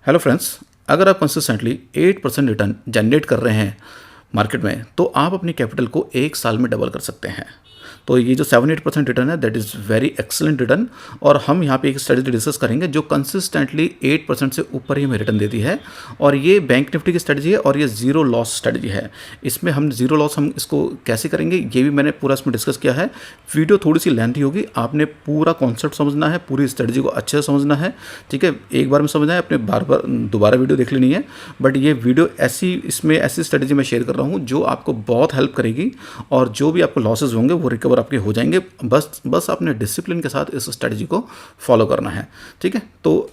Hello friends, अगर आप consistently 8% return generate कर रहे हैं मार्केट में, तो आप अपनी कैपिटल को एक साल में डबल कर सकते हैं। तो ये जो 7-8% रिटर्न है, that is very excellent return. और हम यहाँ पे एक स्ट्रेटजी डिस्कस करेंगे जो कंसिस्टेंटली 8% से ऊपर ही हमें रिटर्न देती है। और ये बैंक निफ्टी की स्ट्रेटजी है और ये जीरो लॉस स्ट्रेटजी है। इसमें हम जीरो लॉस हम इसको कैसे करेंगे ये भी मैंने पूरा इसमें डिस्कस किया है। वीडियो थोड़ी सी लेंथी होगी, आपने पूरा कॉन्सेप्ट समझना है, पूरी स्ट्रेटजी को अच्छे से समझना है। ठीक है, एक बार में समझना है, अपने बार बार दोबारा वीडियो देख लेनी है। बट ये वीडियो इसमें ऐसी स्ट्रेटजी मैं शेयर कर रहा हूँ जो आपको बहुत हेल्प करेगी और जो भी आपको लॉसेज होंगे वो रिकवर आपके हो जाएंगे। बस आपने डिसिप्लिन के साथ इस स्ट्रेटजी को फॉलो करना है। ठीक है, तो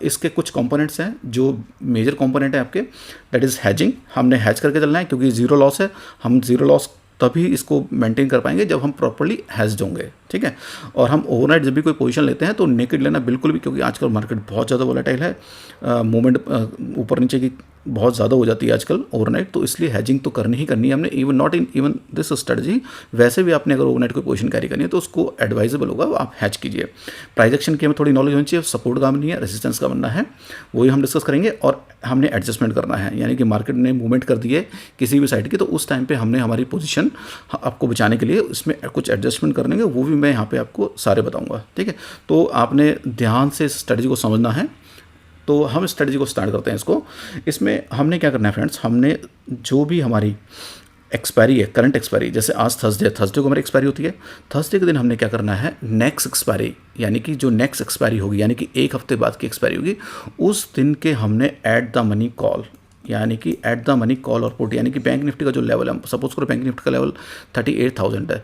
इसके कुछ कंपोनेंट्स हैं जो मेजर कंपोनेंट है आपके, दैट इज़ हैजिंग। हमने हैज करके चलना है क्योंकि जीरो लॉस है। हम जीरो लॉस तभी इसको मेंटेन कर पाएंगे जब हम प्रॉपर्ली हैज्ड होंगे। ठीक है, और हम ओवरनाइट जब भी कोई पोजीशन लेते हैं तो नेकेड लेना बिल्कुल भी, क्योंकि आजकल मार्केट बहुत ज़्यादा वोलेटाइल है, मूवमेंट ऊपर नीचे की बहुत ज़्यादा हो जाती है आजकल ओवरनाइट। तो इसलिए हैजिंग तो करनी ही करनी है हमने, even not in even this strategy. वैसे भी आपने अगर ओवरनाइट कोई पोजीशन कैरी करनी है तो उसको एडवाइजेबल होगा आप हैज कीजिए। प्राइस एक्शन की हमें थोड़ी नॉलेज होनी चाहिए, सपोर्ट का बननी है, रेजिस्टेंस का बनना है, वही हम डिस्कस करेंगे। और हमने एडजस्टमेंट करना है, यानी कि मार्केट ने मूवमेंट कर दी है किसी भी साइड की, तो उस टाइम पे हमने हमारी पोजीशन आपको बचाने के लिए इसमें कुछ एडजस्टमेंट करने के, वो भी मैं यहाँ पे आपको सारे बताऊंगा। ठीक है, तो आपने ध्यान से इस स्ट्रेटजी को समझना है। तो हम स्ट्रेटजी को स्टार्ट करते हैं इसको। इसमें हमने क्या करना है फ्रेंड्स, हमने जो भी हमारी एक्सपायरी है, करंट एक्सपायरी, जैसे आज थर्सडे को हमारी एक्सपायरी होती है, थर्सडे के दिन हमने क्या करना है, नेक्स्ट एक्सपायरी, यानी कि जो नेक्स्ट एक्सपायरी होगी, यानी कि एक हफ्ते बाद की एक्सपायरी होगी, उस दिन के हमने एट द मनी कॉल, यानी कि एट द मनी कॉल और पुट, यानी कि बैंक निफ्टी का जो लेवल है, सपोज करो बैंक निफ्टी का लेवल 38,000 है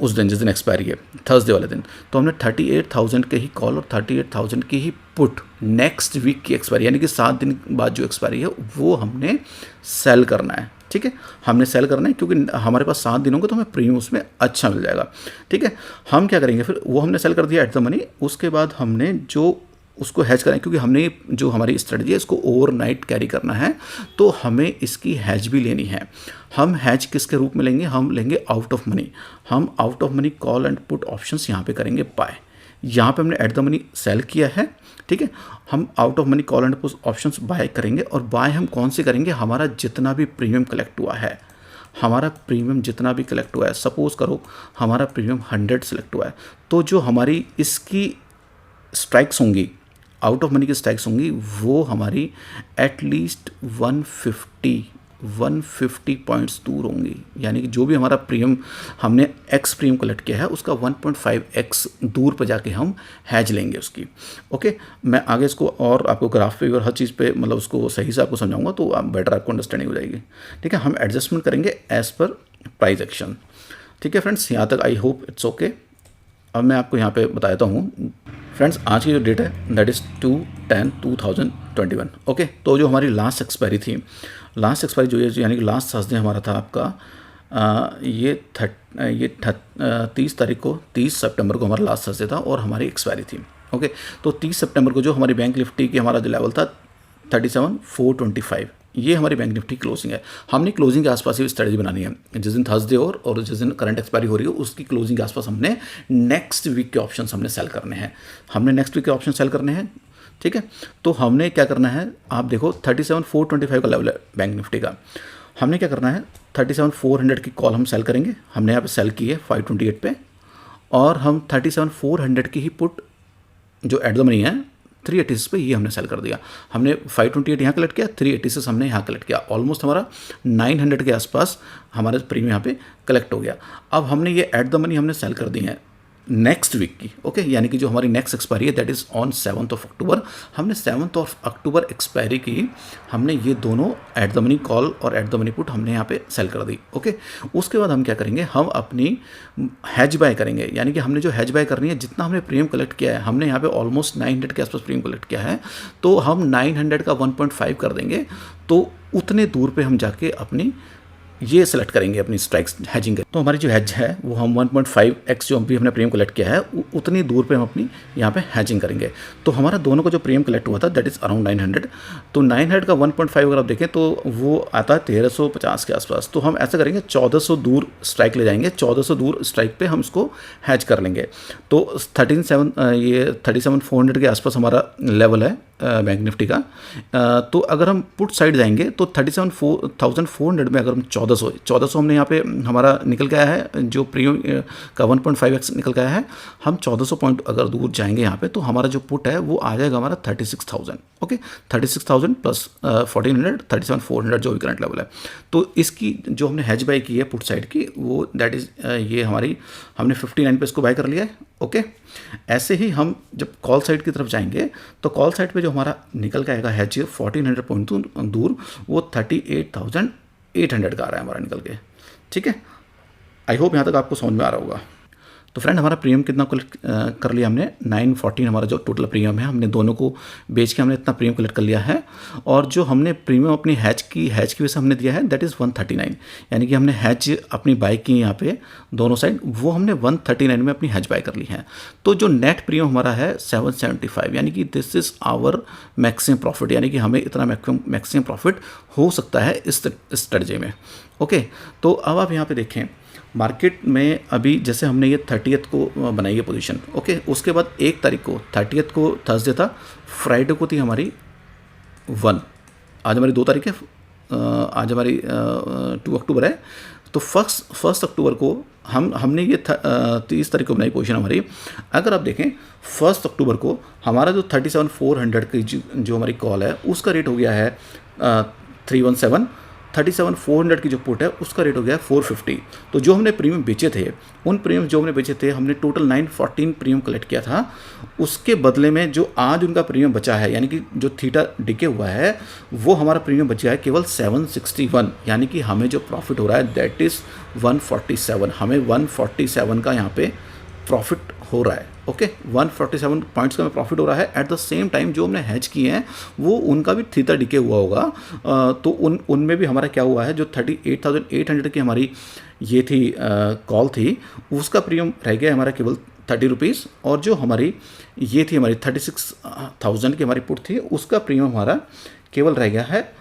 उस दिन, जिस दिन एक्सपायरी है थर्सडे वाले दिन, तो हमने 38,000 के ही कॉल और 38,000 की ही पुट नेक्स्ट वीक की एक्सपायरी, यानी कि 7 दिन बाद जो एक्सपायरी है वो हमने सेल करना है। ठीक है, हमने सेल करना है क्योंकि हमारे पास 7 दिन होंगे तो हमें प्रीमियम उसमें अच्छा मिल जाएगा। ठीक है, हम क्या करेंगे फिर, वो हमने सेल कर दिया एट द मनी, उसके बाद हमने जो उसको हैज करें, क्योंकि हमने जो हमारी स्ट्रेटजी है इसको ओवरनाइट कैरी करना है, तो हमें इसकी हैज भी लेनी है। हम हैज किसके रूप में लेंगे, हम लेंगे आउट ऑफ मनी। हम out of money call and put options यहाँ पे करेंगे बाय। यहाँ पे हमने एट द मनी सेल किया है। ठीक है, हम out of money call and put options buy करेंगे। और बाय हम कौन से करेंगे, हमारा जितना भी प्रीमियम कलेक्ट हुआ है, हमारा प्रीमियम जितना भी कलेक्ट हुआ है, सपोज करो हमारा प्रीमियम 100 सेलेक्ट हुआ है, तो जो हमारी इसकी स्ट्राइक्स होंगी, आउट ऑफ मनी की स्ट्राइक्स होंगी, वो हमारी एटलीस्ट 150 पॉइंट्स दूर होंगी। यानी कि जो भी हमारा प्रीमियम हमने एक्स प्रीमियम कलेक्ट किया है उसका 1.5x दूर पर जाके हम हैज लेंगे उसकी। ओके, मैं आगे इसको और आपको ग्राफ पे और हर चीज़ पे मतलब उसको सही से आपको समझाऊंगा, तो आप बेटर आपको अंडरस्टैंडिंग हो जाएगी। ठीक है, हम एडजस्टमेंट करेंगे एज पर प्राइस एक्शन। ठीक है फ्रेंड्स, यहाँ तक आई होप इट्स ओके। अब मैं आपको यहाँ पे बता देता हूँ फ्रेंड्स, आज की जो डेट है दैट इज़ 2/10/2021। ओके, तो जो हमारी लास्ट एक्सपायरी थी, लास्ट एक्सपायरी जो है, यानी कि लास्ट थर्सडे हमारा था आपका ये 30 तारीख को, 30 सितंबर को हमारा लास्ट थर्सडे था और हमारी एक्सपायरी थी। ओके, तो 30 सितंबर को जो हमारी बैंक निफ्टी की हमारा जो लेवल था 37,425, ये हमारी बैंक निफ्टी क्लोजिंग है। हमने क्लोजिंग के आसपास ही स्ट्रेटजी बनानी है, जिस दिन थर्सडे और जिस दिन करंट एक्सपायरी हो रही है उसकी क्लोजिंग के आसपास हमने नेक्स्ट वीक के ऑप्शन हमने सेल करने हैं। हमने नेक्स्ट वीक के ऑप्शन सेल करने हैं। ठीक है, तो हमने क्या करना है, आप देखो 37,425 का लेवल है बैंक निफ्टी का। हमने क्या करना है, 37,400 की कॉल हम सेल करेंगे। हमने यहाँ पे सेल की है 528 पे, और हम 37,400 की ही पुट जो एट द मनी है 386 पे, ये हमने सेल कर दिया। हमने 528 यहाँ कलेक्ट किया, 386 हमने यहाँ कलेक्ट किया, ऑलमोस्ट हमारा 900 के आसपास हमारा प्रीमियम यहाँ पे कलेक्ट हो गया। अब हमने ये एट द मनी हमने सेल कर दी है नेक्स्ट वीक की। ओके, यानी कि जो हमारी नेक्स्ट एक्सपायरी है दैट इज़ ऑन 7 अक्टूबर। हमने 7 अक्टूबर एक्सपायरी की, हमने ये दोनों एट द मनी कॉल और एट द मनी पुट हमने यहाँ पे सेल कर दी। ओके, उसके बाद हम क्या करेंगे, हम अपनी हैज बाय करेंगे। यानी कि हमने जो हैज बाय करनी है, जितना हमने प्रीमियम कलेक्ट किया है, हमने यहाँ पे ऑलमोस्ट 900 के आसपास प्रीमियम कलेक्ट किया है, तो हम 900 का 1.5 कर देंगे, तो उतने दूर पर हम जाके अपनी ये सेलेक्ट करेंगे अपनी स्ट्राइक्स हैजिंग। तो हमारी जो हैज है वो हम 1.5x जो भी हमने प्रीमियम कलेक्ट किया है उतनी दूर पे हम अपनी यहाँ पे हैजिंग करेंगे। तो हमारा दोनों का जो प्रीमियम कलेक्ट हुआ था दैट इज़ अराउंड 900। तो 900 का 1.5 अगर आप देखें तो वो आता है 1350 के आसपास। तो हम ऐसा करेंगे 1400 दूर स्ट्राइक ले जाएंगे, 1400 दूर स्ट्राइक पे हम इसको हैज कर लेंगे। तो 37,400 के आसपास हमारा लेवल है बैंक निफ्टी का। तो अगर हम पुट साइड जाएंगे तो 37,400 में अगर हम 1400 हमने यहाँ पे हमारा निकल गया है, जो प्रीमियम का 1.5x निकल गया है। हम 1400 पॉइंट अगर दूर जाएंगे यहाँ पे तो हमारा जो पुट है वो आ जाएगा हमारा 36,000। ओके, 36,000 प्लस 1400, 37,400 जो भी करंट लेवल है। तो इसकी जो हमने हैज बाई की है पुट साइड की, वो दैट इज़ ये हमारी हमने 59 पे इसको बाय कर लिया है। ओके, ऐसे ही हम जब कॉल साइड की तरफ जाएंगे तो कॉल साइड पे जो हमारा निकल के आएगा हैज 1400 पॉइंट दूर, वो 38,800 का आ रहा है हमारा निकल के। ठीक है, आई होप यहाँ तक आपको समझ में आ रहा होगा। तो फ्रेंड हमारा प्रीमियम कितना कलेक्ट कर लिया हमने, 914 हमारा जो टोटल प्रीमियम है, हमने दोनों को बेच के हमने इतना प्रीमियम कलेक्ट कर लिया है। और जो हमने प्रीमियम अपनी हैज की वजह से हमने दिया है दैट इज़ 139, यानी कि हमने हैज अपनी बाई की यहाँ पे दोनों साइड, वो हमने 139 में अपनी हैज बाई कर ली है। तो जो नेट प्रीमियम हमारा है 775, यानी कि this is our maximum profit, यानी कि हमें इतना मैक्सिमम प्रॉफिट हो सकता है इस स्ट्रेटजी में। ओके, तो अब आप यहाँ पे देखें मार्केट में अभी जैसे हमने ये 30th को बनाई है पोजीशन। ओके, उसके बाद 1 तारीख को 30th को थर्सडे था, फ्राइडे को थी हमारी 1, आज हमारी 2 तारीख है, आज हमारी 2 अक्टूबर है। तो फर्स्ट अक्टूबर को हमने ये 30 तारीख को बनाई पोजीशन हमारी। अगर आप देखें 1 अक्टूबर को हमारा जो 37,400 की जो हमारी कॉल है उसका रेट हो गया है 317, 37,400 की जो पुट है उसका रेट हो गया है 450। तो जो हमने प्रीमियम बेचे थे, उन प्रीमियम जो हमने बेचे थे, हमने टोटल 914 प्रीमियम कलेक्ट किया था। उसके बदले में जो आज उनका प्रीमियम बचा है, यानी कि जो थीटा डिके हुआ है, वो हमारा प्रीमियम बचा है केवल 761, यानी कि हमें जो प्रॉफिट हो रहा है दैट इज़ 147। हमें 147 का यहाँ पे प्रॉफिट हो रहा है। ओके, 147 पॉइंट्स का हमें प्रॉफिट हो रहा है। एट द सेम टाइम जो हमने हैज किए हैं वो उनका भी थीटा डिके हुआ होगा। तो उनमें भी हमारा क्या हुआ है, जो 38,800 की हमारी ये थी कॉल थी, उसका प्रीमियम रह गया हमारा केवल 30 रुपीज़। और जो हमारी ये थी हमारी 36,000 की हमारी पुट थी, उसका प्रीमियम हमारा केवल रह गया है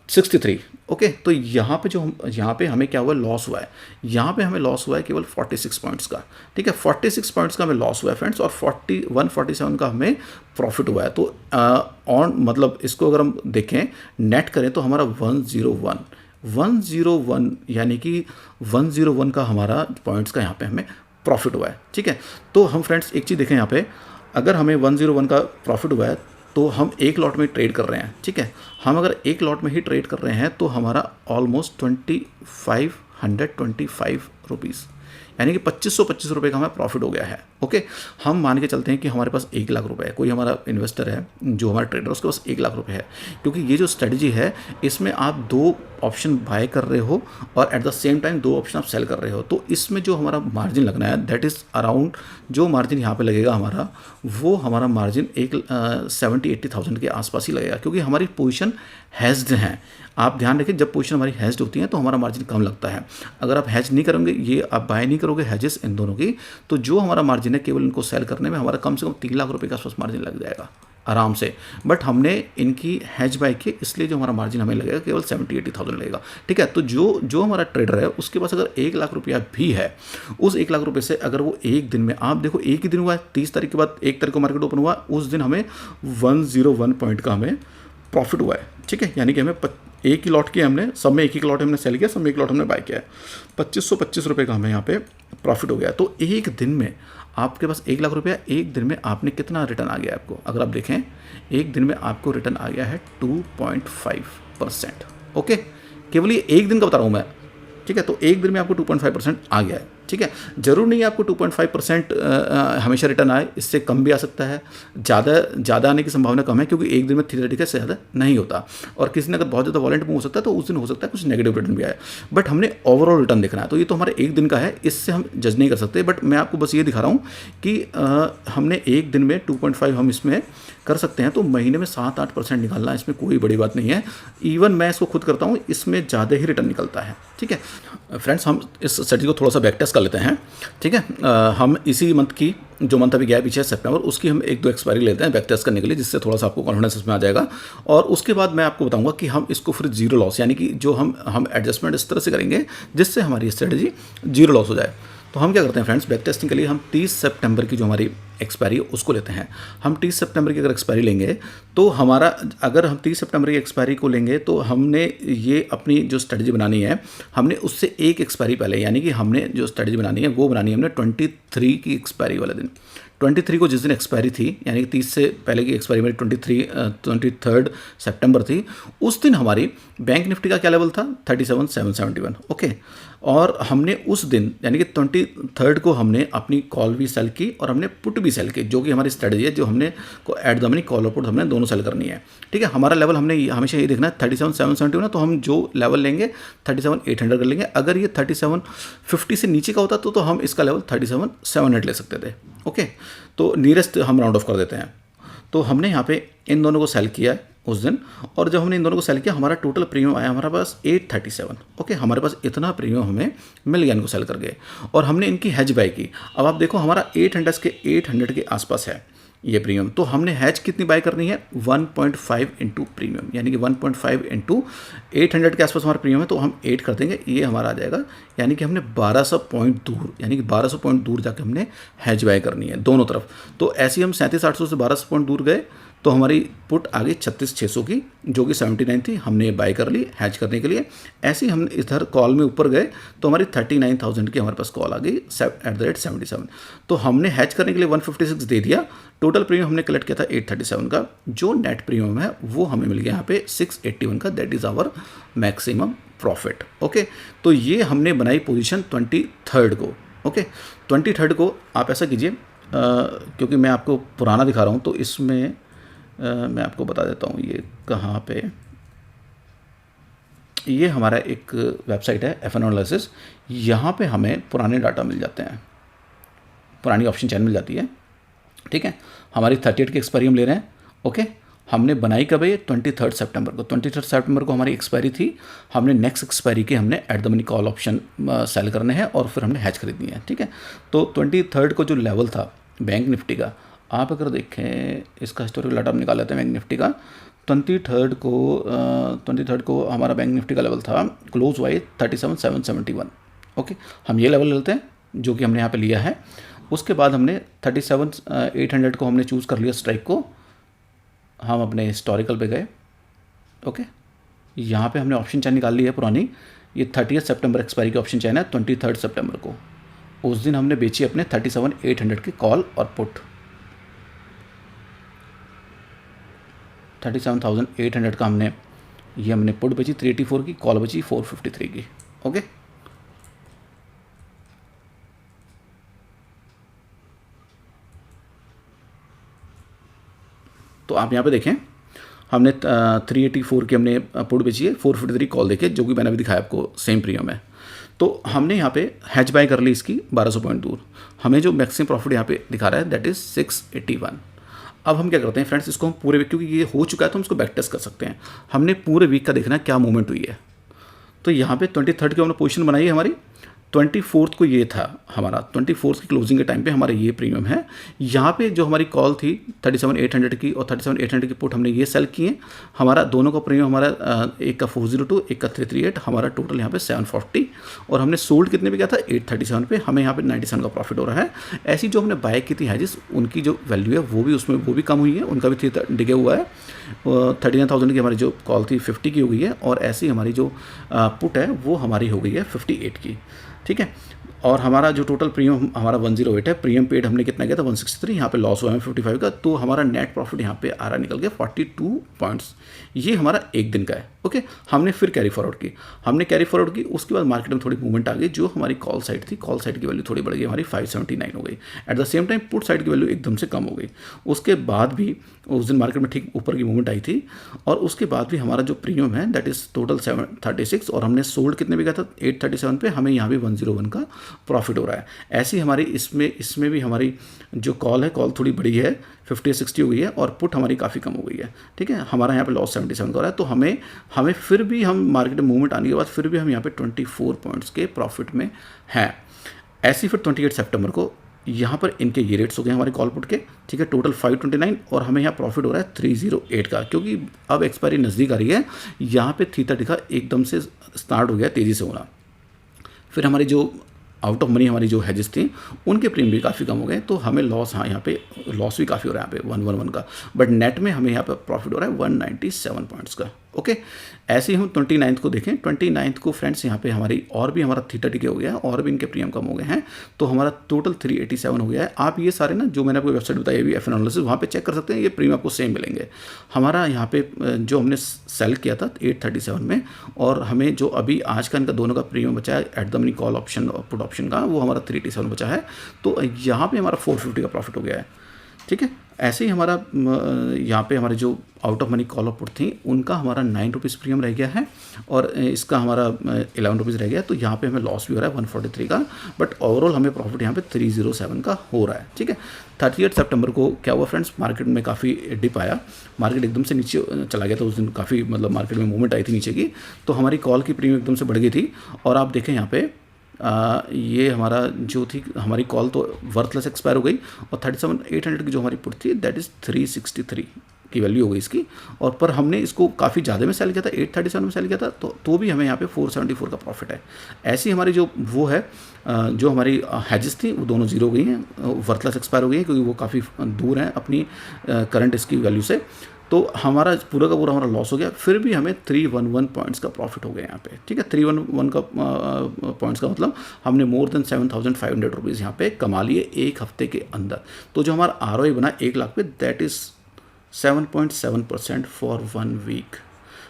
63। ओके, तो यहाँ पे हमें क्या हुआ, लॉस हुआ है। यहाँ पे हमें लॉस हुआ है केवल 46 पॉइंट्स का। ठीक है, 46 पॉइंट्स का हमें लॉस हुआ है फ्रेंड्स, और 147 का हमें प्रॉफिट हुआ है। तो ऑन मतलब इसको अगर हम देखें नेट करें तो हमारा 101 यानी कि 101 का हमारा पॉइंट्स का यहाँ पे हमें प्रॉफिट हुआ है। ठीक है, तो हम फ्रेंड्स एक चीज़ देखें यहाँ पे, अगर हमें 101 का प्रॉफिट हुआ है तो हम एक लॉट में ट्रेड कर रहे हैं। ठीक है, हम अगर एक लॉट में ही ट्रेड कर रहे हैं तो हमारा ऑलमोस्ट 2525 रुपीज़, यानी कि 2525 रुपये का हमें प्रॉफिट हो गया है। ओके, हम मान के चलते हैं कि हमारे पास 1 लाख रुपए है, कोई हमारा इन्वेस्टर है जो हमारा ट्रेडर, उसके पास 1 लाख रुपए है। क्योंकि ये जो स्ट्रेटजी है इसमें आप 2 ऑप्शन बाय कर रहे हो और at the same time 2 option आप सेल कर रहे हो, तो इसमें जो हमारा मार्जिन लगना है दैट इज़ अराउंड, जो मार्जिन यहाँ पे लगेगा हमारा, वो हमारा मार्जिन 70-80,000 के आसपास ही लगेगा, क्योंकि हमारी पोजीशन हैज्ड हैं। आप ध्यान रखें, जब पोजीशन हमारी हैज्ड होती है तो हमारा मार्जिन कम लगता है। अगर आप हैज नहीं करोगे, ये आप बाय नहीं करोगे हैजेस इन दोनों की, तो जो हमारा मार्जिन है केवल इनको सेल करने में हमारा कम से कम 3 लाख रुपए के आसपास मार्जिन लग जाएगा आराम से। बट हमने इनकी हैज बाय की, इसलिए जो हमारा मार्जिन हमें लगेगा केवल 70-80,000 लगेगा। ठीक है, तो जो हमारा ट्रेडर है उसके पास अगर 1 लाख रुपया भी है, उस 1 लाख रुपये से अगर वो एक दिन में, आप देखो एक ही दिन हुआ है, 30 तारीख के बाद 1 तारीख को मार्केट ओपन हुआ, उस दिन हमें 101 पॉइंट का हमें प्रॉफिट हुआ है। ठीक है, यानी कि हमें एक ही लॉट किया, हमने सब में एक लॉट हमने सेल किया, सब में एक लॉट हमने बाय किया है, 2525 रुपये का हमें यहाँ पे प्रॉफिट हो गया। तो एक दिन में आपके पास 1 लाख रुपया, एक दिन में आपने कितना रिटर्न आ गया आपको, अगर आप देखें एक दिन में आपको रिटर्न आ गया है 2.5%। ओके, केवल ये एक दिन का बता रहा हूँ मैं। ठीक है, तो एक दिन में आपको 2.5% आ गया है। ठीक है, जरूर नहीं है आपको 2.5% हमेशा रिटर्न आए, इससे कम भी आ सकता है, ज़्यादा आने की संभावना कम है, क्योंकि एक दिन में थियोरेटिकल से ज़्यादा नहीं होता। और किसी ने अगर बहुत ज़्यादा वॉलेंट मूव हो सकता है तो उस दिन हो सकता है कुछ नेगेटिव रिटर्न भी आए, बट हमने ओवरऑल रिटर्न देखना है। तो ये तो हमारे एक दिन का है, इससे हम जज नहीं कर सकते। बट मैं आपको बस ये दिखा रहा हूँ कि हमने एक दिन में 2.5 हम इसमें कर सकते हैं, तो महीने में 7-8% निकालना इसमें कोई बड़ी बात नहीं है। इवन मैं इसको खुद करता हूँ, इसमें ज़्यादा ही रिटर्न निकलता है। ठीक है फ्रेंड्स, हम इस स्ट्रेटजी को थोड़ा सा बैक टेस्ट कर लेते हैं। ठीक है, हम इसी मंथ की, जो मंथ अभी गया है पीछे सितंबर, उसकी हम 1-2 एक्सपायरी लेते हैं बैक टेस्ट करने के लिए, जिससे थोड़ा सा आपको कॉन्फिडेंस इसमें आ जाएगा। और उसके बाद मैं आपको बताऊंगा कि हम इसको फिर जीरो लॉस, यानी कि जो हम एडजस्टमेंट इस तरह से करेंगे जिससे हमारी स्ट्रेटजी जीरो लॉस हो जाए। तो हम क्या करते हैं फ्रेंड्स, बैक टेस्टिंग के लिए हम 30 सितंबर की जो हमारी एक्सपायरी है उसको लेते हैं। हम 30 सितंबर की अगर एक्सपायरी लेंगे तो हमारा, अगर हम 30 सितंबर की एक्सपायरी को लेंगे तो हमने ये अपनी जो स्ट्रेटजी बनानी है, हमने उससे एक एक्सपायरी पहले, यानी कि हमने जो स्ट्रेटजी बनानी है वो बनानी है हमने 23 की एक्सपायरी वाले दिन। 23 को जिस दिन एक्सपायरी थी, यानी कि 30 से पहले की एक्सपायरी मेरी 23 सितंबर थी, उस दिन हमारी बैंक निफ्टी का क्या लेवल था, 37,771। ओके, और हमने उस दिन यानी कि 23 को हमने अपनी कॉल भी सेल की और हमने पुट भी सेल की, जो कि हमारी स्ट्रेटजी है, जो हमने एट द मनी कॉल और पुट हमने दोनों सेल करनी है। ठीक है, हमारा लेवल हमने हमेशा ये देखना है 37,771 है, तो हम जो लेवल लेंगे 37,800 कर लेंगे। अगर ये 3750 से नीचे का होता तो हम इसका लेवल 37,700 ले सकते थे। ओके, तो नियरेस्ट हम राउंड ऑफ कर देते हैं। तो हमने यहाँ पे इन दोनों को सेल किया उस दिन, और जब हमने इन दोनों को सेल किया हमारा टोटल प्रीमियम आया हमारे पास 837। ओके, हमारे पास इतना प्रीमियम हमें मिल गया इनको सेल करके, और हमने इनकी हैज बाय की। अब आप देखो हमारा 800 के आसपास है ये प्रीमियम, तो हमने हैज कितनी बाय करनी है, 1.5 इंटू प्रीमियम, यानी कि 1.5 इंटू 800 के आसपास हमारा प्रीमियम है, तो हम 8 कर देंगे, ये हमारा आ जाएगा। यानी कि हमने 1200 पॉइंट दूर, यानी कि 1200 पॉइंट दूर जाके हमने हैज बाय करनी है दोनों तरफ। तो ऐसे ही हम 37,800 से 1200 पॉइंट दूर गए, तो हमारी पुट आ गई 36,600 की, जो कि 79 थी, हमने बाय कर ली हैज करने के लिए। ऐसे ही हम इधर कॉल में ऊपर गए तो हमारी 39,000 की हमारे पास कॉल आ गई @77। तो हमने हैज करने के लिए 156 दे दिया। टोटल प्रीमियम हमने कलेक्ट किया था 837 का, जो नेट प्रीमियम है वो हमें मिल गया यहाँ पे 681 का, that is our maximum profit. Okay, तो ये हमने बनाई पोजीशन 23 को। ओके, 23 को आप ऐसा कीजिए, क्योंकि मैं आपको पुराना दिखा रहा हूँ तो इसमें मैं आपको बता देता हूँ ये कहाँ पे। ये हमारा एक वेबसाइट है F&O एनालिसिस, यहाँ पे हमें पुराने डाटा मिल जाते हैं, पुरानी ऑप्शन चैन मिल जाती है। ठीक है, हमारी 38 की एक्सपायरी हम ले रहे हैं। ओके, हमने बनाई कब है ये, 23 सितंबर को। 23 सितंबर को हमारी एक्सपायरी थी, हमने नेक्स्ट एक्सपायरी के हमने at the money call option sell करने हैं और फिर हमने हैज खरीदनी है। ठीक है, तो 23 को जो लेवल था बैंक निफ्टी का, आप अगर देखें इसका हिस्टोरिकल डाटा हम निकाल लेते हैं बैंक निफ्टी का। 23 को हमारा बैंक निफ्टी का लेवल था, क्लोज हुआ 37,771। ओके, हम ये लेवल लेते हैं जो कि हमने यहाँ पे लिया है। उसके बाद हमने 37,800 को हमने चूज़ कर लिया स्ट्राइक को, हम अपने हिस्टोरिकल पे गए। ओके, यहाँ पे हमने ऑप्शन चैन निकाल ली है पुरानी, ये 30 सितंबर एक्सपायरी की ऑप्शन चैन है 23 सितंबर को। उस दिन हमने बेची अपने 37,800 की कॉल और पुट। 37,800 का हमने पुट बची 384 की, कॉल बची 453 की। ओके, तो आप यहाँ पे देखें हमने 384 की हमने पुट बेची है, 453 कॉल देखिए, जो कि मैंने अभी दिखाया आपको सेम प्रीमियम है। तो हमने यहाँ पे हैज बाय कर ली इसकी 1200 पॉइंट दूर। हमें जो मैक्सिमम प्रॉफिट यहाँ पे दिखा रहा है दैट इज़ 681। अब हम क्या करते हैं फ्रेंड्स, इसको हम पूरे वीक, क्योंकि ये हो चुका है तो हम इसको बैक टेस्ट कर सकते हैं। हमने पूरे वीक का देखना है क्या मूवमेंट हुई है। तो यहाँ पे 23 की हमने पोजीशन बनाई है हमारी, 24 को ये था हमारा, 24 की क्लोजिंग के टाइम पे हमारा ये प्रीमियम है। यहाँ पे जो हमारी कॉल थी 37,800 की और 37,800 की पुट हमने ये सेल किए। हमारा दोनों का प्रीमियम, हमारा एक का 402, एक का 338, हमारा टोटल यहाँ पे 740, और हमने सोल्ड कितने पे किया था 837 पे। हमें यहाँ पे 97 का प्रॉफिट हो रहा है। ऐसी जो हमने बाय की थी हैजेस, उनकी जो वैल्यू है वो भी उसमें वो भी कम हुई है, उनका भी डिगे हुआ है। 39,000 की हमारी जो कॉल थी 50 की हो गई है, और ऐसी हमारी जो पुट है वो हमारी हो गई है 58 की। ठीक है, और हमारा जो टोटल प्रीमियम हमारा 108 है, प्रीमियम पेड हमने कितना किया था 163, यहाँ पे लॉस हुआ है 55 का। तो हमारा नेट प्रॉफिट यहाँ पे आ रहा निकल गया 42 पॉइंट्स। ये हमारा एक दिन का है। ओके, हमने फिर कैरी फॉरवर्ड की, उसके बाद मार्केट में थोड़ी मूवमेंट आ गई। जो हमारी कॉल साइड थी, कॉल साइड की वैल्यू थोड़ी बढ़ गई, हमारी 579 हो गई। At the same time put side की वैल्यू एकदम से कम हो गई। उसके बाद भी उस दिन मार्केट में ठीक ऊपर की मूवमेंट आई थी, और उसके बाद भी हमारा जो प्रीमियम है दैट इज़ टोटल 736, और हमने सोल्ड कितने पे गया था 837 पे, हमें यहाँ भी 101 का प्रॉफिट हो रहा है। ऐसी हमारी इसमें भी हमारी जो कॉल है, कॉल थोड़ी बड़ी है, 50-60 हो गई है, और पुट हमारी काफ़ी कम हो गई है। ठीक है, हमारा यहाँ पे लॉस 77 का हो रहा है। तो हमें फिर भी हम मार्केट में मूवमेंट आने के बाद फिर भी हम यहाँ पे 24 पॉइंट्स के प्रॉफिट में हैं। ऐसी फिर 28 सितंबर को यहाँ पर इनके ये रेट्स हो गए हमारे कॉल पुट के। ठीक है, टोटल 529, और हमें यहाँ प्रॉफिट हो रहा है 308 का, क्योंकि अब एक्सपायरी नज़दीक आ रही है। यहाँ पे थीटा दिखा एकदम से स्टार्ट हो गया तेज़ी से होना। फिर हमारी जो आउट ऑफ मनी हमारी जो हेजेस थी उनके प्रीमियम भी काफ़ी कम हो गए, तो हमें लॉस, हाँ यहाँ पे लॉस भी काफ़ी हो रहा है यहाँ पे 111 का, बट नेट में हमें यहाँ पे प्रॉफिट हो रहा है 197 पॉइंट्स का। ओके, ऐसे ही हम 29 को देखें, 29 को फ्रेंड्स यहाँ पे हमारी और भी हमारा थीटा टिके हो गया है और भी इनके प्रीमियम कम हो गए हैं, तो हमारा टोटल 387 हो गया है। आप ये सारे ना जो मैंने आपको वेबसाइट बताई अभी एफ एनालिसिस, वहाँ पे चेक कर सकते हैं, ये प्रीमियम आपको सेम मिलेंगे। हमारा यहाँ पे जो हमने सेल किया था 837 में, और हमें जो अभी आज का इनका दोनों का प्रीमियम बचा है at the money call option और पुट ऑप्शन का, वो हमारा 387 बचा है, तो यहाँ पे हमारा 450 का प्रॉफिट हो गया है। ठीक है, ऐसे ही हमारा यहाँ पे हमारे जो आउट ऑफ मनी कॉल और पुट थी उनका हमारा 9 रुपीज़ प्रीमियम रह गया है और इसका हमारा 11 रुपीज़ रह गया, तो यहाँ पे हमें लॉस भी हो रहा है 143 का, बट ओवरऑल हमें प्रॉफिट यहाँ पे 307 का हो रहा है। ठीक है, 38 सितंबर को क्या हुआ फ्रेंड्स, मार्केट में काफ़ी डिप आया, मार्केट एकदम से नीचे चला गया था उस दिन, काफ़ी मतलब मार्केट में मूवमेंट आई थी नीचे की, तो हमारी कॉल की प्रीमियम एकदम से बढ़ गई थी। और आप देखें यहाँ पे ये हमारा जो थी हमारी कॉल तो वर्थलेस एक्सपायर हो गई, और 37,800 की जो हमारी पुट थी दैट इज़ 363 की वैल्यू हो गई इसकी, और पर हमने इसको काफ़ी ज़्यादा में सेल किया था, 837 में सेल किया था, तो भी हमें यहाँ पे 474 का प्रॉफिट है। ऐसी हमारी जो वो है जो हमारी हैजेस थी वो दोनों जीरो हो गई हैं, वर्थलेस एक्सपायर हो गई हैं, क्योंकि वो काफ़ी दूर हैं अपनी करंट इसकी वैल्यू से, तो हमारा पूरा का पूरा हमारा लॉस हो गया। फिर भी हमें 311 पॉइंट्स का प्रॉफिट हो गया यहाँ पे। ठीक है, 311 का पॉइंट्स का मतलब हमने मोर देन 7,500 रुपीज़ यहाँ पे कमा लिए एक हफ्ते के अंदर। तो जो हमारा आरओआई बना 1 लाख पे that is 7.7% for 1 week.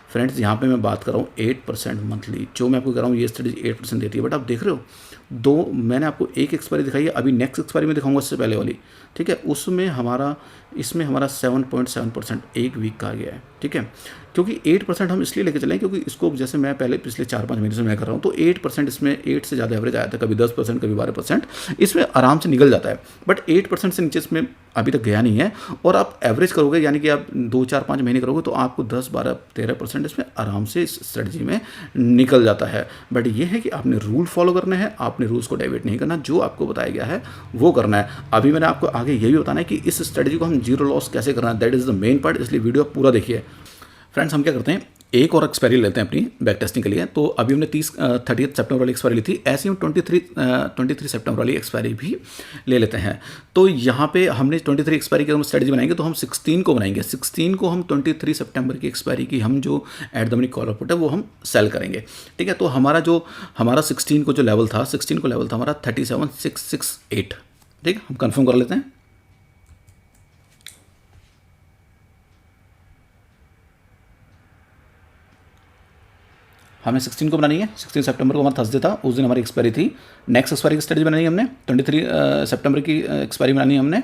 Friends यहाँ पे मैं बात कर रहा हूँ 8% मंथली, जो मैं आपको कह रहा हूँ ये स्टडी 8% देती है, बट आप देख रहे हो दो मैंने आपको एक एक्सपायरी दिखाई है, अभी नेक्स्ट एक्सपायरी में दिखाऊंगा इससे पहले वाली। ठीक है, उसमें हमारा इसमें हमारा 7.7% एक वीक का आ गया है। ठीक है, क्योंकि 8% हम इसलिए लेके चलें क्योंकि इसको जैसे मैं पहले पिछले 4-5 महीने से मैं कर रहा हूँ, तो 8% इसमें 8 से ज़्यादा एवरेज आया था, कभी 10% कभी 12%, इसमें आराम से निकल जाता है, बट 8% से नीचे इसमें अभी तक गया नहीं है। और आप एवरेज करोगे यानी कि आप 2-4-5 महीने करोगे तो आपको 10-12-13% इसमें आराम से इस स्ट्रेटजी में निकल जाता है। बट ये है कि आपने रूल फॉलो करने हैं, आपने रूल्स को डाइवर्ट नहीं करना, जो आपको बताया गया है वो करना है। अभी मैंने आपको आगे ये भी बताना है कि इस स्ट्रेटजी को हम जीरो लॉस कैसे करना है, that is the main part, इसलिए वीडियो पूरा देखिए। फ्रेंड्स हम क्या करते हैं, एक और एक्सपायरी लेते हैं अपनी बैक टेस्टिंग के लिए। तो अभी हमने 30 सितंबर वाली एक्सपायरी ली थी, ऐसे ही हम 23 सितंबर वाली एक्सपायरी भी ले लेते हैं। तो यहाँ पे हमने 23 एक्सपायरी की हम स्ट्रेटजी बनाएंगे तो हम 16 को बनाएंगे, 16 को हम 23 सितंबर की एक्सपायरी की हम जो at the money call put है वो हम सेल करेंगे। ठीक है, तो हमारा 16 को जो लेवल था, 16 को लेवल था हमारा 37,668। ठीक है, हम कन्फर्म कर लेते हैं। हमें 16 को बनानी है, 16 सितंबर को हमारा थर्सडे था, उस दिन हमारी एक्सपायरी थी। नेक्स्ट एक्सपायरी की स्ट्रेटजी बनानी है हमने, 23 सितंबर की एक्सपायरी बनानी है हमने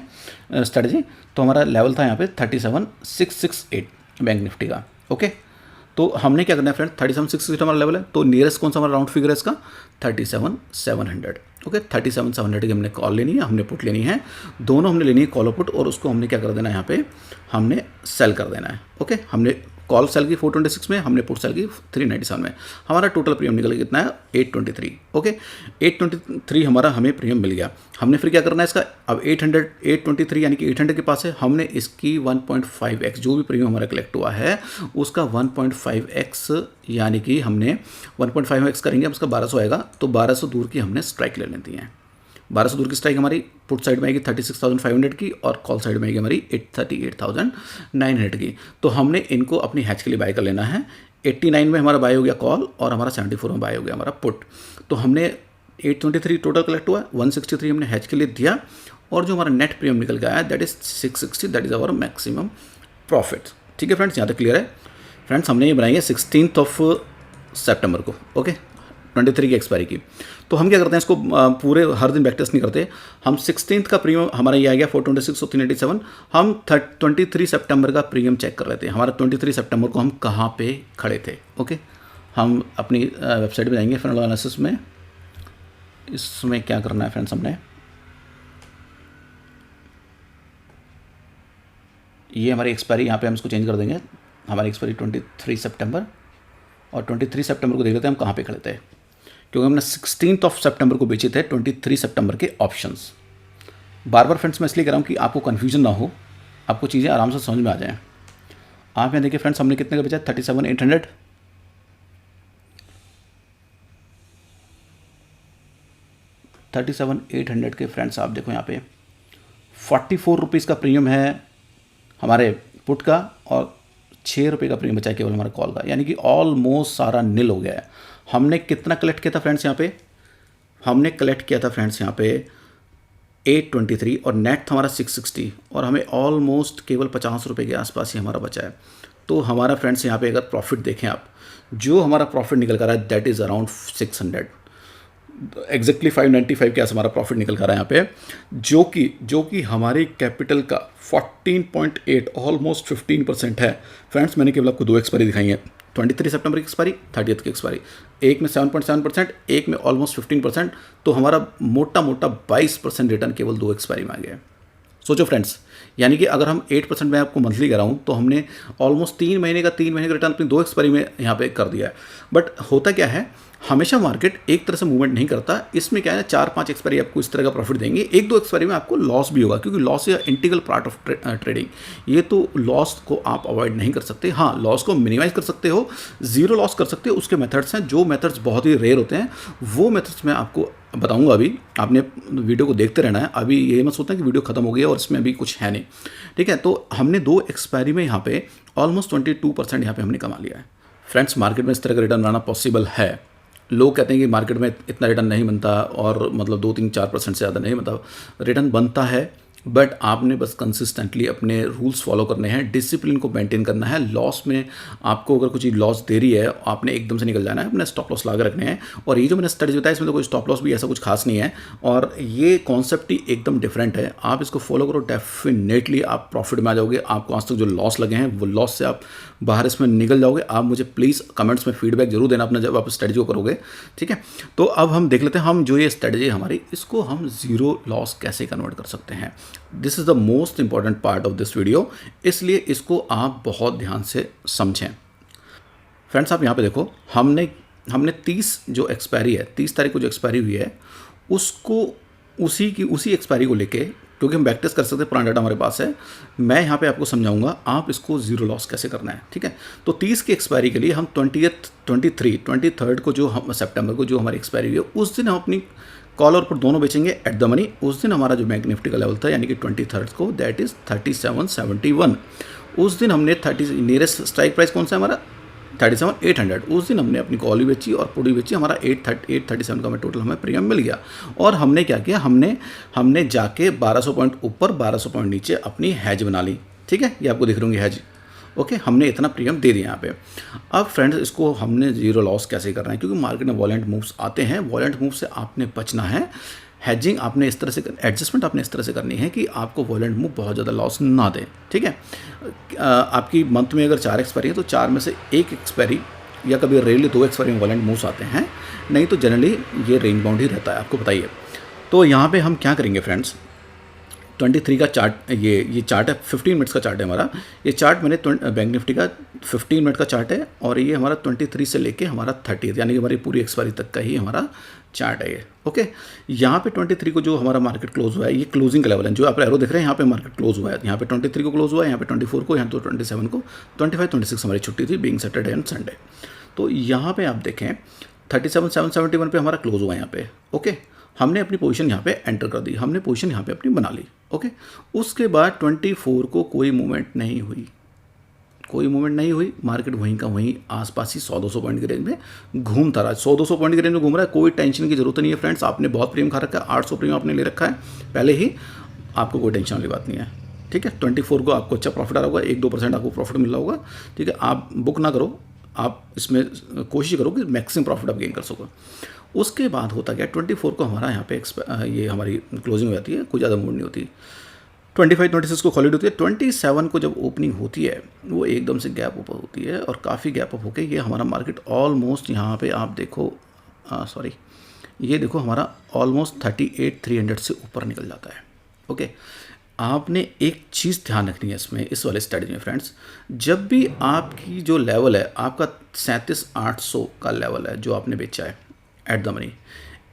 स्ट्रेटजी। तो हमारा लेवल था यहाँ पे 37,668 बैंक निफ्टी का। ओके, तो हमने क्या करना है फ्रेंड, 37,668 हमारा लेवल है, तो नियरेस्ट कौन सा हमारा राउंड फिगर है इसका, 37,700। ओके, 37,700 की हमने कॉल लेनी है, हमने पुट लेनी है, दोनों हमने लेनी है कॉल और पुट, और उसको हमने क्या कर देना है यहाँ पे, हमने सेल कर देना है। ओके, हमने कॉल सेल की 426 में, हमने पुट सेल की 397 में, हमारा टोटल प्रीमियम निकल कितना है 823। ओके, 823 हमारा हमें प्रीमियम मिल गया। हमने फिर क्या करना है इसका, अब 823 यानी कि 800 के पास है, हमने इसकी 1.5x जो भी प्रीमियम हमारा कलेक्ट हुआ है उसका 1.5x यानी कि हमने 1.5x करेंगे, अब उसका 1200 आएगा, तो 1200 दूर की हमने स्ट्राइक ले लेती हैं। 1200 दूर की स्ट्राइक हमारी पुट साइड में आएगी 36,500 की, और कॉल साइड में आएगी हमारी 38,900 की। तो हमने इनको अपनी हैच के लिए बाय कर लेना है। 89 में हमारा बाय हो गया कॉल, और हमारा 74 में बाय हो गया हमारा पुट। तो हमने 823 टोटल कलेक्ट हुआ, 163 हमने हैच के लिए दिया, और जो हमारा नेट प्रीमियम निकल गया है that is 660, that is our maximum profit. ठीक है फ्रेंड्स, यहाँ तक क्लियर है। फ्रेंड्स हमने ये बनाई है 16 सितंबर को। ओके, 23 की एक्सपायरी की। तो हम क्या करते हैं, इसको पूरे हर दिन बैक टेस्ट नहीं करते, हम 16 का प्रीमियम हमारा ये आ गया 426 और 387, हम 23 सितंबर का प्रीमियम चेक कर लेते हैं, हमारा 23 सितंबर को हम कहाँ पे खड़े थे। ओके, हम अपनी वेबसाइट पे जाएंगे फंडामेंटल एनालिसिस में, इसमें क्या करना है फ्रेंड्स, हमने ये हमारी एक्सपायरी यहाँ पे हम इसको चेंज कर देंगे, हमारी एक्सपायरी 23 सितंबर, और 23 सितंबर को देख लेते हैं हम कहाँ पे खड़े थे, क्योंकि हमने 16 सितंबर को बेचे थे 23 सितंबर के ऑप्शंस। बार बार फ्रेंड्स मैं इसलिए कह रहा हूँ कि आपको कन्फ्यूजन ना हो, आपको चीज़ें आराम से समझ में आ जाएं। आप यहाँ देखिए फ्रेंड्स, हमने कितने का बेचा, 37,800, 37,800 के फ्रेंड्स आप देखो यहाँ पे 44 रुपीज़ का प्रीमियम है हमारे पुट का और 6 रुपये का प्रीमियम बचा है केवल हमारा कॉल का, यानी कि ऑलमोस्ट सारा नील हो गया है। हमने कितना कलेक्ट किया था फ्रेंड्स यहाँ पे? हमने कलेक्ट किया था फ्रेंड्स यहाँ पे 823 और नेट था हमारा 660 और हमें ऑलमोस्ट केवल 50 रुपये के आसपास ही हमारा बचा है। तो हमारा फ्रेंड्स यहाँ पे अगर प्रॉफिट देखें आप, जो हमारा प्रॉफिट निकल कर रहा है दैट इज़ अराउंड 600, एग्जैक्टली 595 के आस हमारा प्रॉफिट निकल कर रहा है यहाँ पे, जो कि हमारी कैपिटल का 14.8 ऑलमोस्ट 15% है। फ्रेंड्स मैंने केवल आपको 2 एक्सपायरी दिखाई है, 23 सितंबर की एक्सपायरी, 30th की एक्सपायरी, एक में 7.7%, एक में ऑलमोस्ट 15%, तो हमारा मोटा 22% रिटर्न केवल 2 एक्सपायरी में आ गया है। सोचो फ्रेंड्स, यानी कि अगर हम 8% में आपको मंथली कराऊं तो हमने ऑलमोस्ट 3 महीने का रिटर्न अपनी 2 एक्सपायरी में यहाँ पे कर दिया है। बट होता क्या है, हमेशा मार्केट एक तरह से मूवमेंट नहीं करता। इसमें क्या है, 4-5 एक्सपायरी आपको इस तरह का प्रॉफिट देंगे, 1-2 एक्सपायरी में आपको लॉस भी होगा, क्योंकि लॉस या इंटीग्रल पार्ट ऑफ ट्रेडिंग। ये तो लॉस को आप अवॉइड नहीं कर सकते। हाँ, लॉस को मिनिमाइज कर सकते हो, जीरो लॉस कर सकते हो, उसके मेथड्स हैं। जो मेथड्स बहुत ही रेयर होते हैं वो मेथड्स मैं आपको बताऊंगा। अभी आपने वीडियो को देखते रहना है, अभी ये मत सोचना कि वीडियो खत्म हो गई है और इसमें अभी कुछ है नहीं, ठीक है। तो हमने 2 एक्सपायरी में यहाँ पे ऑलमोस्ट 22% यहाँ पे हमने कमा लिया है। फ्रेंड्स, मार्केट में इस तरह का रिटर्न बनाना पॉसिबल है। लोग कहते हैं कि मार्केट में इतना रिटर्न नहीं बनता और मतलब 2-3-4% से ज़्यादा नहीं बनता। रिटर्न बनता है, बट आपने बस कंसिस्टेंटली अपने रूल्स फॉलो करने हैं, डिसिप्लिन को मेंटेन करना है। लॉस में आपको अगर कुछ लॉस दे रही है, आपने एकदम से निकल जाना है, अपने स्टॉप लॉस लगा रखने हैं। और ये जो मैंने स्टडीज बताया इसमें तो कोई स्टॉप लॉस भी ऐसा कुछ खास नहीं है, और ये कॉन्सेप्ट ही एकदम डिफरेंट है। आप इसको फॉलो करो, डेफिनेटली आप प्रॉफिट में आ जाओगे। आपको आज तक जो लॉस लगे हैं वो लॉस से आप बाहर इसमें निकल जाओगे। आप मुझे प्लीज़ कमेंट्स में फीडबैक जरूर देना अपना, जब आप स्ट्रेटजी को करोगे, ठीक है। तो अब हम देख लेते हैं, हम जो ये स्ट्रेटजी है हमारी, इसको हम जीरो लॉस कैसे कन्वर्ट कर सकते हैं। This is the most important part of this video, इसलिए इसको आप बहुत ध्यान से समझें। फ्रेंड्स, आप यहाँ पे देखो, हमने 30 जो एक्सपायरी है, 30 तारीख को जो एक्सपायरी हुई है, उसको उसी एक्सपायरी को लेके, क्योंकि हम बैक टेस्ट कर सकते हैं, पुराना डाटा हमारे पास है, मैं यहाँ पे आपको समझाऊंगा आप इसको जीरो लॉस कैसे करना है, ठीक है। तो 30 की एक्सपायरी के लिए हम 23rd को, जो हम सितंबर को जो हमारी एक्सपायरी हुई है, उस दिन हम अपनी कॉल और पुट दोनों बेचेंगे एट द मनी। उस दिन हमारा जो बैंक निफ्टी का लेवल था, यानी कि 23rd को, दैट इज़ 3771। उस दिन हमने नियरेस्ट स्ट्राइक प्राइस कौन सा है हमारा, 37,800। उस दिन हमने अपनी कॉल भी बेची और पुट भी बेची, हमारा 837 का टोटल हमें प्रीमियम मिल गया। और हमने क्या किया, हमने जाके 1200 पॉइंट ऊपर 1200 पॉइंट नीचे अपनी हैज बना ली, ठीक है। ये आपको दिख रही होंगी हैज, ओके। हमने इतना प्रीमियम दे दिया यहाँ पे। अब फ्रेंड्स, इसको हमने जीरो लॉस कैसे करना है, क्योंकि मार्केट में वॉलेंट मूव्स आते हैं, वॉलेंट मूव से आपने बचना है। हैजिंग आपने इस तरह से, एडजस्टमेंट आपने इस तरह से करनी है कि आपको वॉलेंट मूव बहुत ज़्यादा लॉस ना दे, ठीक है। आपकी मंथ में अगर 4 एक्सपायरी है तो 4 में से 1 एक्सपायरी या कभी रेयरली 2 एक्सपायरी में वॉलेंट मूव्स आते हैं, नहीं तो जनरली ये रेंज बाउंड ही रहता है, आपको बताइए। तो यहाँ पे हम क्या करेंगे फ्रेंड्स, 23 का चार्ट, ये चार्ट है, 15 मिनट्स का चार्ट है हमारा। ये चार्ट मैंने बैंक निफ्टी का 15 मिनट का चार्ट है, और ये हमारा 23 से लेके हमारा 30, यानी कि हमारी पूरी एक्सपायरी तक का ही हमारा चार्ट है ये, ओके। यहाँ पे 23 को जो हमारा मार्केट क्लोज हुआ है, ये क्लोजिंग का लेवल है, जो आप एरो देख रहे हैं, यहाँ पे मार्केट क्लोज हुआ है। यहाँ पे 23 को क्लोज हुआ है, यहाँ पे 24 को, यहाँ तो 27 को, 25, 26 हमारी छुट्टी थी, बीइंग सैटरडे एंड संडे। तो यहाँ पे आप देखें 37,771 पे हमारा क्लोज हुआ है यहाँ पे, ओके। हमने अपनी पोजीशन यहाँ पे एंटर कर दी, हमने पोजीशन यहाँ पे अपनी बना ली, ओके। उसके बाद 24 को कोई मूवमेंट नहीं हुई, मार्केट वहीं का वहीं आसपास ही 100-200 पॉइंट की रेंज में घूमता रहा। 100-200 पॉइंट की रेंज में घूम रहा है, कोई टेंशन की जरूरत नहीं है फ्रेंड्स। आपने बहुत प्रीमियम खा रखा है, 800 प्रीमियम आपने ले रखा है पहले ही, आपको कोई टेंशन वाली बात नहीं है, ठीक है। 24 को आपको अच्छा प्रॉफिट आ रहा होगा, 1-2% आपको प्रॉफिट मिल रहा होगा, ठीक है। आप बुक ना करो, आप इसमें कोशिश करो कि मैक्सिमम प्रॉफिट आप गेन कर सको। उसके बाद होता गया 24 को हमारा यहाँ पे ये हमारी क्लोजिंग हो जाती है, कोई ज़्यादा मूड नहीं होती। 25-26 को हॉलीडे होती है। 27 को जब ओपनिंग होती है, वो एकदम से गैप अप होती है, और काफ़ी गैप अप होकर ये हमारा मार्केट ऑलमोस्ट यहाँ पे आप देखो, ये देखो हमारा ऑलमोस्ट 38,300 से ऊपर निकल जाता है, ओके। आपने एक चीज़ ध्यान रखनी है इसमें, इस वाले स्ट्रेटजी में फ्रेंड्स, जब भी आपकी जो लेवल है, आपका 37,800 का लेवल है जो आपने बेचा है एट द मनी,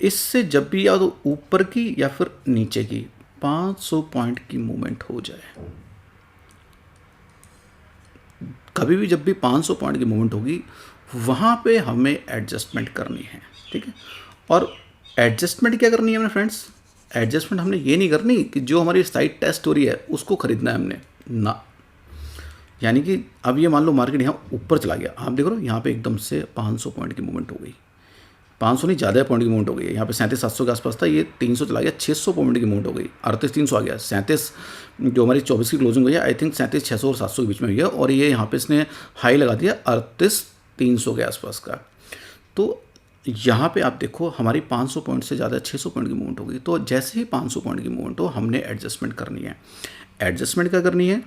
इससे जब भी या तो ऊपर की या फिर नीचे की 500 पॉइंट की मूवमेंट हो जाए, कभी भी जब भी 500 पॉइंट की मूवमेंट होगी, वहाँ पे हमें एडजस्टमेंट करनी है, ठीक है। और एडजस्टमेंट क्या करनी है हमने फ्रेंड्स? एडजस्टमेंट हमने ये नहीं करनी कि जो हमारी साइट टेस्ट हो रही है उसको खरीदना है हमने ना। यानी कि अब ये मान लो मार्केट यहाँ ऊपर चला गया, आप देख रहे हो यहाँ पे एकदम से 500 पॉइंट की मूवमेंट हो गई, 500 नहीं ज़्यादा पॉइंट की मूवमेंट हो गई है। यहाँ पे 3700 के आसपास था, ये 300 चला गया, 600 पॉइंट की मूवमेंट हो गई, 38,300 आ गया। 37 जो हमारी 24 की क्लोजिंग हुई है, आई थिंक 37,600 और 700 के बीच में हुई है, और ये यहाँ पे इसने हाई लगा दिया 38,300 के आसपास का। तो यहाँ पे आप देखो हमारी 500 पॉइंट से ज़्यादा 600 पॉइंट की मूवमेंट हो गई। तो जैसे ही 500 पॉइंट की मूवमेंट हो हमने एडजस्टमेंट करनी है। एडजस्टमेंट क्या करनी है?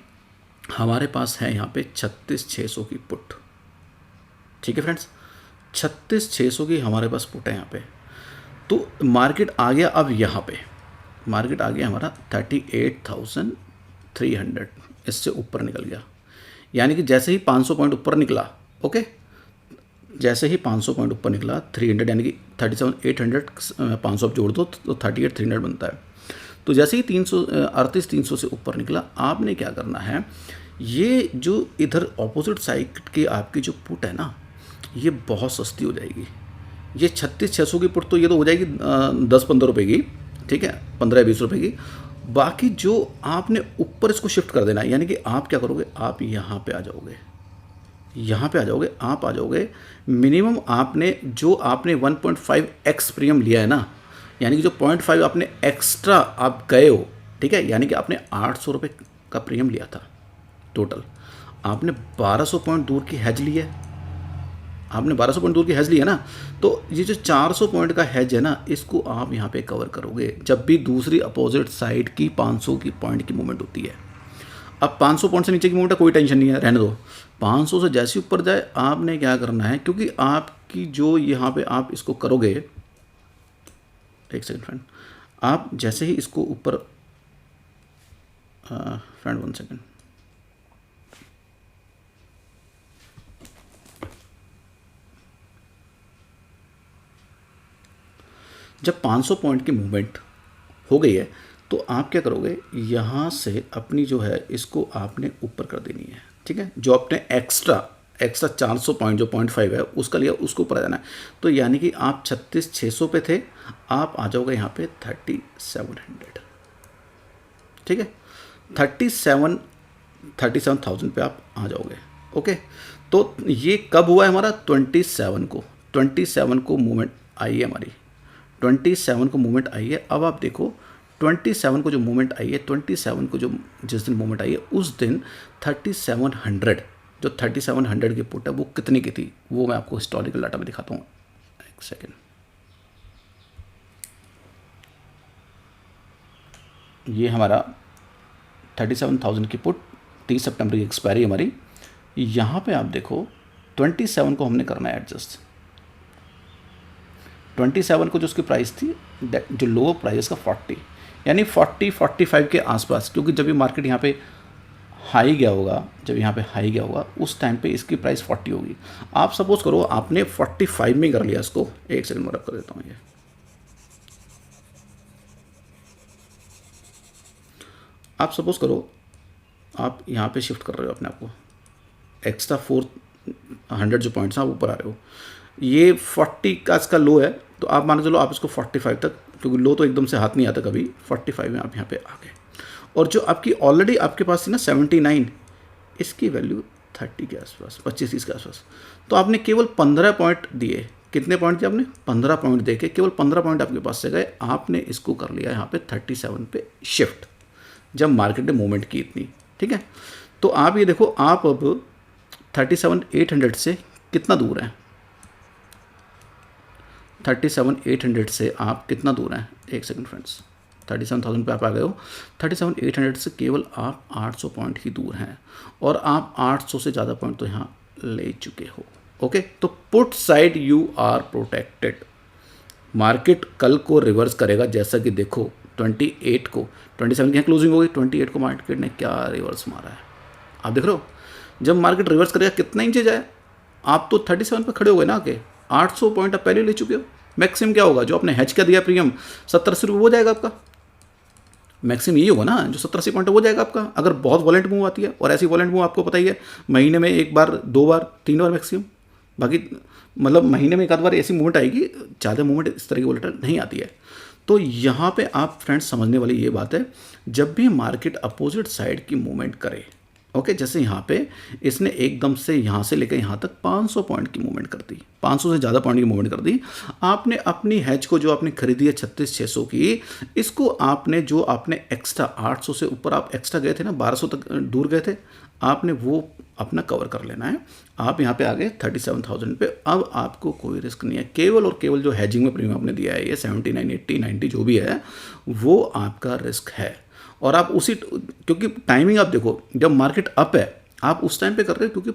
हमारे पास है यहाँ पे 36,600 की पुट, ठीक है फ्रेंड्स, 36,600 की हमारे पास पुट है यहाँ पे। तो मार्केट आ गया, अब यहाँ पे मार्केट आ गया हमारा 38,300, इससे ऊपर निकल गया। यानी कि जैसे ही 500 पॉइंट ऊपर निकला, ओके, जैसे ही 500 पॉइंट ऊपर निकला 300, यानी कि 37,800 500 आप जोड़ दो तो 38,300 बनता है। तो जैसे ही 38,300 से ऊपर निकला, आपने क्या करना है, ये जो इधर ऑपोजिट साइड की आपकी जो पुट है ना, ये बहुत सस्ती हो जाएगी। ये 36,600 की पुट तो ये तो हो जाएगी 10-15 रुपये की, ठीक है, 15-20 रुपये की। बाकी जो आपने ऊपर इसको शिफ्ट कर देना है, यानी कि आप क्या करोगे, आप यहाँ पे आ जाओगे, यहाँ पे आ जाओगे, आप आ जाओगे मिनिमम आपने 1.5x प्रीमियम लिया है ना, यानी कि जो 0.5 आपने एक्स्ट्रा आप गए हो, ठीक है, यानी कि आपने 800 रुपये का प्रीमियम लिया था टोटल, आपने 1200 पॉइंट दूर की हैज ली है, आपने 1200 पॉइंट दूर की हैज ली है ना। तो ये जो 400 पॉइंट का हैज है ना, इसको आप यहाँ पे कवर करोगे जब भी दूसरी अपोजिट साइड की 500 की पॉइंट की मूवमेंट होती है। अब 500 पॉइंट से नीचे की मूवमेंट है, कोई टेंशन नहीं है, रहने दो। 500 से जैसे ऊपर जाए आपने क्या करना है, क्योंकि आपकी जो यहाँ पे आप इसको करोगे, एक सेकंड फ्रेंड, आप जैसे ही इसको ऊपर, फ्रेंड 1 सेकंड, जब 500 पॉइंट की मूवमेंट हो गई है तो आप क्या करोगे, यहाँ से अपनी जो है इसको आपने ऊपर कर देनी है, ठीक है। जो आपने एक्स्ट्रा 400 पॉइंट जो 0.5 है उसका लिया, उसको ऊपर आ जाना है। तो यानी कि आप 36,600 पे थे, आप आ जाओगे यहाँ पे 3700, ठीक है, 37,000 पे आप आ जाओगे, ओके। तो ये कब हुआ है हमारा, 27 को मूवमेंट आई है हमारी, 27 को मूवमेंट आई है। अब आप देखो 27 को जो मूवमेंट आई है, 27 को जो जिस दिन मूवमेंट आई है उस दिन 3700, जो 3700 की पुट है वो कितनी की थी, वो मैं आपको हिस्टोरिकल डाटा में दिखाता हूँ, एक सेकेंड। ये हमारा 37,000 की पुट 30 सितंबर की एक्सपायरी हमारी। यहाँ पे आप देखो 27 को हमने करना है एडजस्ट, 27 को जो उसकी प्राइस थी, जो लो प्राइस का 40, यानी 40-45 के आसपास, क्योंकि जब ये मार्केट यहाँ पे हाई गया होगा, जब यहाँ पे हाई गया होगा उस टाइम पे इसकी प्राइस 40 होगी। आप सपोज करो आपने 45 में कर लिया इसको, एक सेकंड में रब कर देता हूँ ये, आप सपोज करो आप यहाँ पे शिफ्ट कर रहे हो अपने आप को, एक्स्ट्रा 400 जो पॉइंट्स हैं आप ऊपर आ रहे हो, ये 40 का इसका लो है, तो आप मान के चलो आप इसको 45 तक, क्योंकि लो तो एकदम से हाथ नहीं आता कभी, 45 में आप यहाँ पे आ गए। और जो आपकी ऑलरेडी आपके पास थी ना 79, इसकी वैल्यू 30 के आसपास, 25-30 के आसपास, तो आपने केवल 15 पॉइंट दिए। कितने पॉइंट दिए आपने, 15 पॉइंट दे के केवल 15 पॉइंट आपके पास से गए, आपने इसको कर लिया यहाँ पे 37 पे शिफ्ट, जब मार्केट ने मूवमेंट की इतनी, ठीक है। तो आप ये देखो, आप अब 37,800 से कितना दूर हैं, 37,800 से आप कितना दूर हैं, एक सेकंड फ्रेंड्स, 37,000 पे आप आ गए हो, 37,800 से केवल आप 800 पॉइंट ही दूर हैं, और आप 800 से ज़्यादा पॉइंट तो यहाँ ले चुके हो, ओके। तो put side you are protected. Market कल को रिवर्स करेगा, जैसा कि देखो 28 को, 27 की यहाँ क्लोजिंग हो गई, 28 को मार्केट ने क्या रिवर्स मारा है, आप देख रहे हो। जब मार्केट रिवर्स करेगा कितना इंचेज आए, आप तो 37 पे खड़े हो गए ना, आके 800 पॉइंट आप पहले ले चुके हो। मैक्सिमम क्या होगा, जो आपने हैच का दिया प्रीमियम 70-80 रुपये हो जाएगा आपका, मैक्सिमम यही होगा ना, जो 70-80 पॉइंट हो जाएगा आपका, अगर बहुत वॉलेंट मूव आती है। और ऐसी वॉलेंट मूव आपको पता ही है, महीने में 1 बार 2 बार 3 बार मैक्सिमम, बाकी मतलब महीने में एक आध बार ऐसी मूवमेंट आएगी, ज़्यादा मूवमेंट इस तरह की वोलेटाइल नहीं आती है। तो यहाँ पे आप फ्रेंड्स समझने वाली ये बात है, जब भी मार्केट अपोजिट साइड की मूवमेंट करे, ओके, जैसे यहाँ पे इसने एकदम से यहाँ से लेकर यहाँ तक 500 पॉइंट की मूवमेंट कर दी, 500 से ज़्यादा पॉइंट की मूवमेंट कर दी, आपने अपनी हैज को जो आपने खरीदी है 36,600 की, इसको आपने जो आपने एक्स्ट्रा 800 से ऊपर आप एक्स्ट्रा गए थे ना, 1200 तक दूर गए थे, आपने वो अपना कवर कर लेना है। आप यहाँ पे आ गए 37,000 पे। अब आपको कोई रिस्क नहीं है, केवल और केवल जो हैजिंग में प्रीमियम आपने दिया है ये 79, 80, 90 जो भी है वो आपका रिस्क है। और आप उसी, क्योंकि टाइमिंग आप देखो, जब मार्केट अप है आप उस टाइम पे कर रहे हो, क्योंकि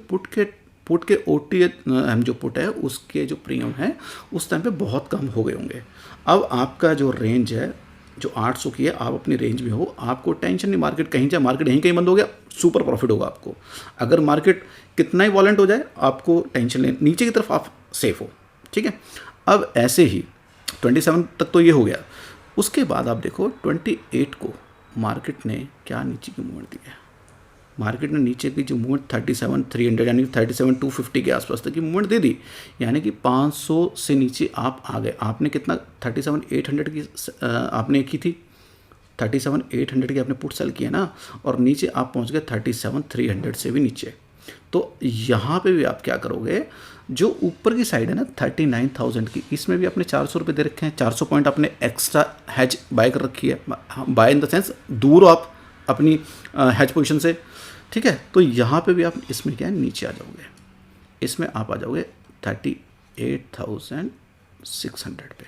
पुट के ओटी हम जो पुट है उसके जो प्रीमियम है उस टाइम पे बहुत कम हो गए होंगे। अब आपका जो रेंज है जो 800 की है, आप अपनी रेंज में हो, आपको टेंशन नहीं, मार्केट कहीं जाए, मार्केट यहीं कहीं बंद हो गया, सुपर प्रॉफिट होगा आपको। अगर मार्केट कितना ही वॉलेंट हो जाए आपको टेंशन नहीं, नीचे की तरफ आप सेफ हो, ठीक है। अब ऐसे ही 27 तक तो ये हो गया, उसके बाद आप देखो 28 को मार्केट ने क्या नीचे की मूवमेंट दी है। मार्केट ने नीचे की जो मूवमेंट 37,300 यानी कि 37,250 के आसपास तक की मूवमेंट दे दी, यानी कि 500 से नीचे आप आ गए। आपने कितना 37,800 की आपने की थी, 37,800 की आपने पुट सेल किया ना, और नीचे आप पहुंच गए 37,300 से भी नीचे। तो यहाँ पे भी आप क्या करोगे, जो ऊपर की साइड है ना 39,000 की, इसमें भी आपने 400 रुपये दे रखे हैं, 400 पॉइंट आपने एक्स्ट्रा हैज बाय कर रखी है, बाय इन द सेंस दूर हो आप अपनी हैज पोजीशन से, ठीक है। तो यहाँ पे भी आप इसमें क्या है नीचे आ जाओगे, इसमें आप आ जाओगे 38,600 पे,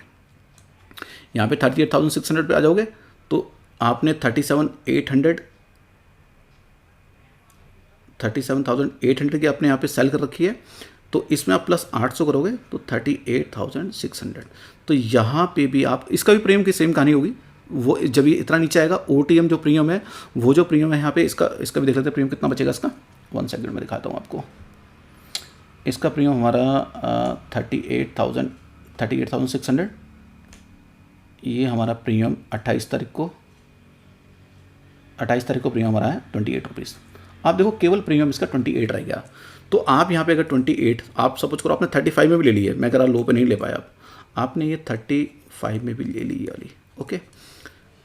यहाँ पे 38,600 पे आ जाओगे। तो आपने 37,800 की आपने यहाँ पे सेल कर रखी है, तो इसमें आप प्लस 800 करोगे तो 38,600। तो यहाँ पे भी आप, इसका भी प्रीमियम की सेम कहानी होगी, वो जब ये इतना नीचे आएगा OTM जो प्रीमियम है, वो जो प्रीमियम है यहाँ पे इसका भी देख लेते हैं प्रीमियम कितना बचेगा इसका। 1 सेकंड में दिखाता हूँ आपको। इसका प्रीमियम हमारा 38,600, ये हमारा प्रीमियम 28 तारीख को प्रीमियम हमारा है 28 रुपीज़। आप देखो केवल प्रीमियम इसका 28 रह गया। तो आप यहाँ पे अगर 28, आप सपोज करो आपने 35 में भी ले ली है, मैं कह रहा लो पे नहीं ले पाया, आपने ये 35 में भी ले ली ये वाली, ओके।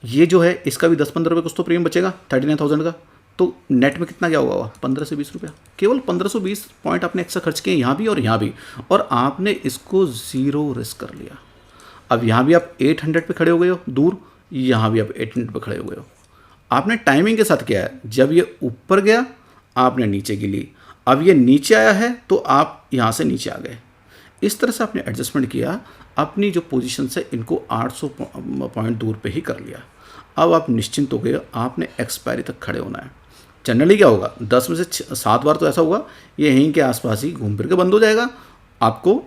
ये जो है इसका भी 10-15 रुपये कुछ तो प्रीमियम बचेगा 39,000 का। तो नेट में कितना क्या होगा, 15 से 20 रुपया, केवल 1520 पॉइंट आपने एक्स्ट्रा खर्च किए यहाँ भी और यहाँ भी, और आपने इसको ज़ीरो रिस्क कर लिया। अब यहाँ भी आप 800 पे खड़े हो गए हो दूर, यहाँ भी आप 800 पे खड़े हो गए हो। आपने टाइमिंग के साथ किया है, जब ये ऊपर गया आपने नीचे की ली, अब ये नीचे आया है तो आप यहाँ से नीचे आ गए। इस तरह से आपने एडजस्टमेंट किया, अपनी जो पोजीशन से इनको 800 पॉइंट दूर पे ही कर लिया। अब आप निश्चिंत हो गए, आपने एक्सपायरी तक खड़े होना है। जनरली क्या होगा, 10 में से 7 बार तो ऐसा होगा ये यहीं के आसपास ही घूम फिर के बंद हो जाएगा, आपको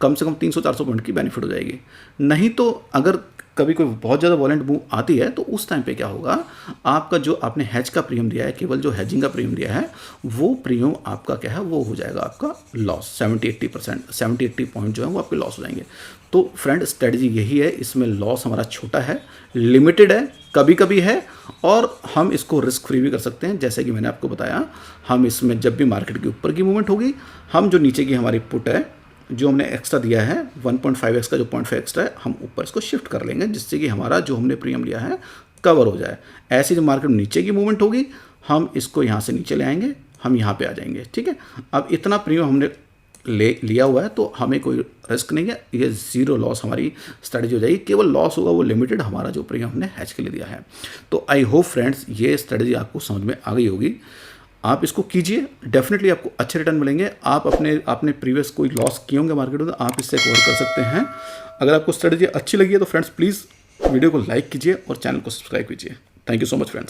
कम से कम 300-400 पॉइंट की बेनिफिट हो जाएगी। नहीं तो अगर कभी कोई बहुत ज़्यादा वॉलेंट मूव आती है तो उस टाइम पे क्या होगा, आपका जो आपने हैज का प्रीमियम दिया है, केवल जो हैजिंग का प्रीमियम दिया है, वो प्रीमियम आपका क्या है, वो हो जाएगा आपका लॉस। 70-80 पॉइंट जो है वो आपके लॉस हो जाएंगे। तो फ्रेंड स्ट्रेटजी यही है, इसमें लॉस हमारा छोटा है, लिमिटेड है, कभी कभी है, और हम इसको रिस्क फ्री भी कर सकते हैं। जैसे कि मैंने आपको बताया, हम इसमें जब भी मार्केट के ऊपर की मूवमेंट होगी, हम जो नीचे की हमारी पुट है जो हमने एक्स्ट्रा दिया है 1.5x का जो 0.5 एक्स्ट्रा है, हम ऊपर इसको शिफ्ट कर लेंगे, जिससे कि हमारा जो हमने प्रीमियम लिया है कवर हो जाए। ऐसी जो मार्केट में नीचे की मूवमेंट होगी, हम इसको यहाँ से नीचे ले आएंगे, हम यहाँ पे आ जाएंगे, ठीक है। अब इतना प्रीमियम हमने लिया हुआ है तो हमें कोई रिस्क नहीं है, ये ज़ीरो लॉस हमारी स्ट्रेटजी हो जाएगी। केवल लॉस होगा वो लिमिटेड, हमारा जो प्रीमियम हमने हैज के लिए दिया है। तो आई होप फ्रेंड्स ये स्ट्रेटजी आपको समझ में आ गई होगी। आप इसको कीजिए, डेफिनेटली आपको अच्छे रिटर्न मिलेंगे। आप आपने प्रीवियस कोई लॉस किए होंगे मार्केट में, तो आप इससे कवर कर सकते हैं। अगर आपको स्ट्रेटजी अच्छी लगी है तो फ्रेंड्स प्लीज़ वीडियो को लाइक कीजिए और चैनल को सब्सक्राइब कीजिए। Thank you so much friends.